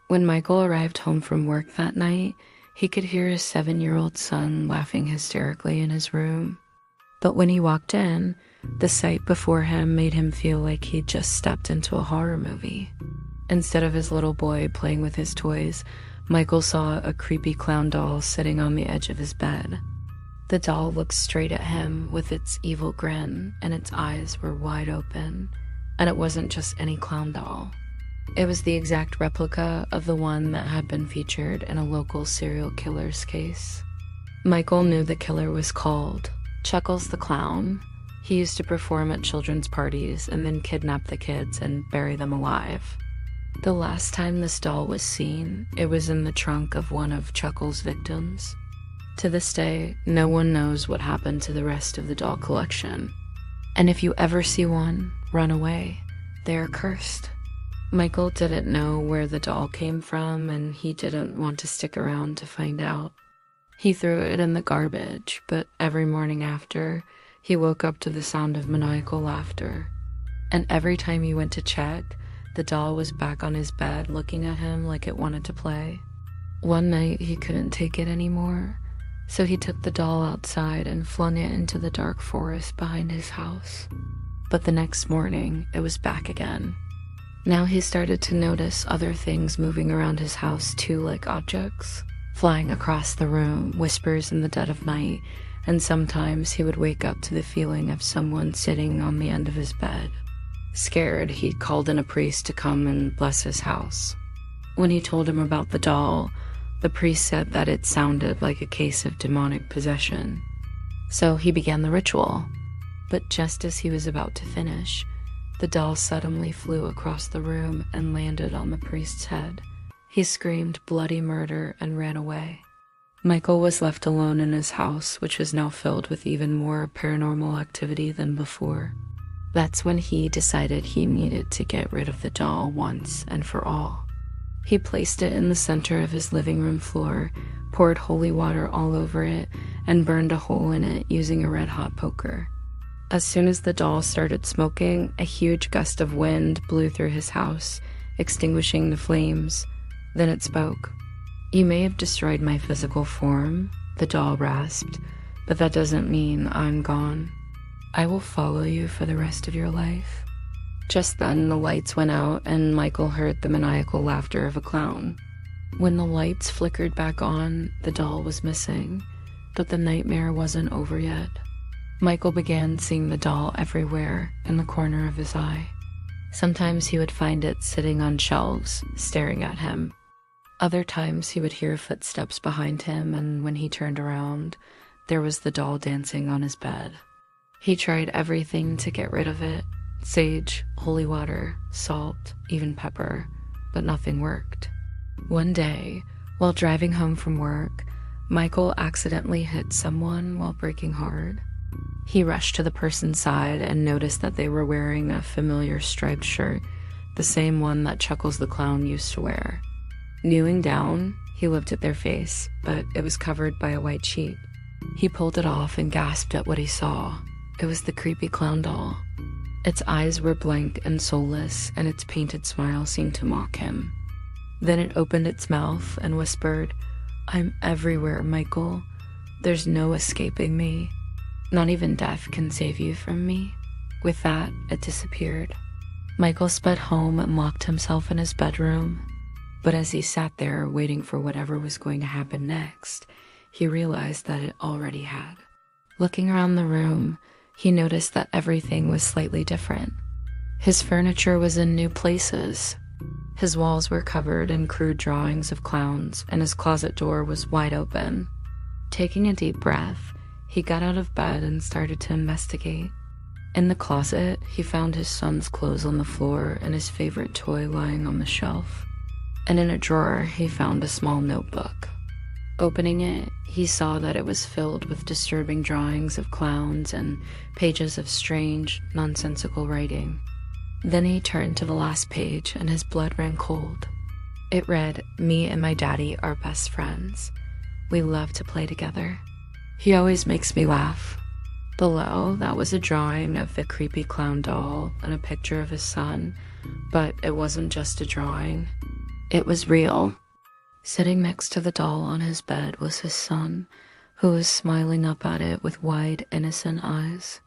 When Michael arrived home from work that night, he could hear his 7-year-old son laughing hysterically in his room. But when he walked in, the sight before him made him feel like he'd just stepped into a horror movie. Instead of his little boy playing with his toys, Michael saw a creepy clown doll sitting on the edge of his bed. The doll looked straight at him with its evil grin, and its eyes were wide open. And it wasn't just any clown doll. It was the exact replica of the one that had been featured in a local serial killer's case. Michael knew the killer was called Chuckles the Clown. He used to perform at children's parties and then kidnap the kids and bury them alive. The last time this doll was seen, it was in the trunk of one of Chuckles' victims. To this day, no one knows what happened to the rest of the doll collection. And if you ever see one, run away. They are cursed. Michael didn't know where the doll came from, and he didn't want to stick around to find out. He threw it in the garbage, but every morning after, he woke up to the sound of maniacal laughter. And every time he went to check, the doll was back on his bed looking at him like it wanted to play. One night, he couldn't take it anymore, so he took the doll outside and flung it into the dark forest behind his house. But the next morning, it was back again. Now he started to notice other things moving around his house too, like objects flying across the room, whispers in the dead of night, and sometimes he would wake up to the feeling of someone sitting on the end of his bed. Scared, he called in a priest to come and bless his house. When he told him about the doll, the priest said that it sounded like a case of demonic possession. So he began the ritual. But just as he was about to finish, the doll suddenly flew across the room and landed on the priest's head. He screamed bloody murder and ran away. Michael was left alone in his house, which was now filled with even more paranormal activity than before. That's when he decided he needed to get rid of the doll once and for all. He placed it in the center of his living room floor, poured holy water all over it, and burned a hole in it using a red-hot poker. As soon as the doll started smoking, a huge gust of wind blew through his house, extinguishing the flames. Then it spoke. "You may have destroyed my physical form," the doll rasped, "but that doesn't mean I'm gone. I will follow you for the rest of your life." Just then, the lights went out, and Michael heard the maniacal laughter of a clown. When the lights flickered back on, the doll was missing, but the nightmare wasn't over yet. Michael began seeing the doll everywhere in the corner of his eye. Sometimes he would find it sitting on shelves, staring at him. Other times he would hear footsteps behind him, and when he turned around, there was the doll dancing on his bed. He tried everything to get rid of it: sage, holy water, salt, even pepper, but nothing worked. One day, while driving home from work, Michael accidentally hit someone while braking hard. He rushed to the person's side and noticed that they were wearing a familiar striped shirt, the same one that Chuckles the Clown used to wear. Kneeling down, he looked at their face, but it was covered by a white sheet. He pulled it off and gasped at what he saw. It was the creepy clown doll. Its eyes were blank and soulless, and its painted smile seemed to mock him. Then it opened its mouth and whispered, "I'm everywhere, Michael. There's no escaping me. Not even death can save you from me." With that, it disappeared. Michael sped home and locked himself in his bedroom. But as he sat there waiting for whatever was going to happen next, he realized that it already had. Looking around the room, he noticed that everything was slightly different. His furniture was in new places. His walls were covered in crude drawings of clowns, and his closet door was wide open. Taking a deep breath, he got out of bed and started to investigate. In the closet, he found his son's clothes on the floor and his favorite toy lying on the shelf. And in a drawer, he found a small notebook. Opening it, he saw that it was filled with disturbing drawings of clowns and pages of strange, nonsensical writing. Then he turned to the last page, and his blood ran cold. It read, "Me and my daddy are best friends. We love to play together. He always makes me laugh." Below, that was a drawing of the creepy clown doll and a picture of his son, but it wasn't just a drawing. It was real. Sitting next to the doll on his bed was his son, who was smiling up at it with wide, innocent eyes.